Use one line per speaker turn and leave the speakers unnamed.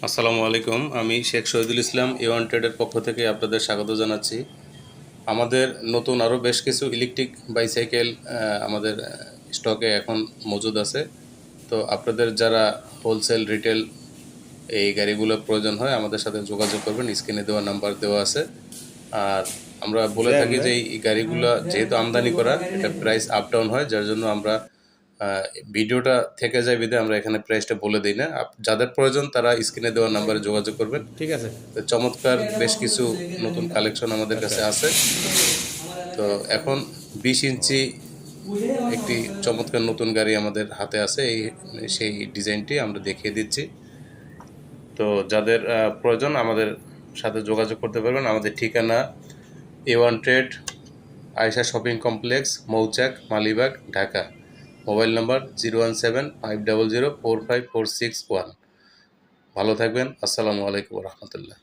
আসসালামু আলাইকুম। আমি শেখ শহীদুল ইসলাম A1 ট্রেডের পক্ষ থেকে আপনাদের স্বাগত জানাচ্ছি। আমাদের নতুন আরও বেশ কিছু ইলেকট্রিক বাইসাইকেল আমাদের স্টকে এখন মজুদ আছে। তো আপনাদের যারা হোলসেল রিটেল এই গাড়িগুলো প্রয়োজন হয় আমাদের সাথে যোগাযোগ করবেন, স্ক্রিনে দেওয়া নাম্বার দেওয়া আছে। আর আমরা বলে থাকি যে এই গাড়িগুলো যেহেতু আমদানি করা, এটা প্রাইস আপ ডাউন হয়, যার জন্য আমরা ভিডিওটা থেকে যায় বিধে আমরা এখানে প্রাইসটা বলে দিই না। যাদের প্রয়োজন তারা স্ক্রিনে দেওয়া নাম্বারে যোগাযোগ করবেন।
ঠিক আছে।
তো চমৎকার বেশ কিছু নতুন কালেকশন আমাদের
আচ্ছা।
কাছে আছে। তো এখন 20 ইঞ্চি একটি চমৎকার নতুন গাড়ি আমাদের হাতে আছে, সেই ডিজাইনটি আমরা দেখিয়ে দিচ্ছি। তো যাদের প্রয়োজন আমাদের সাথে যোগাযোগ করতে পারবেন। আমাদের ঠিকানা A1 trade, Ayesha shopping complex, মৌচাক, মালিবাগ, ঢাকা। Mobile number 017-500-45461। ভালো থাকবেন। আসসালামু আলাইকুম রহমতুল্লাহ।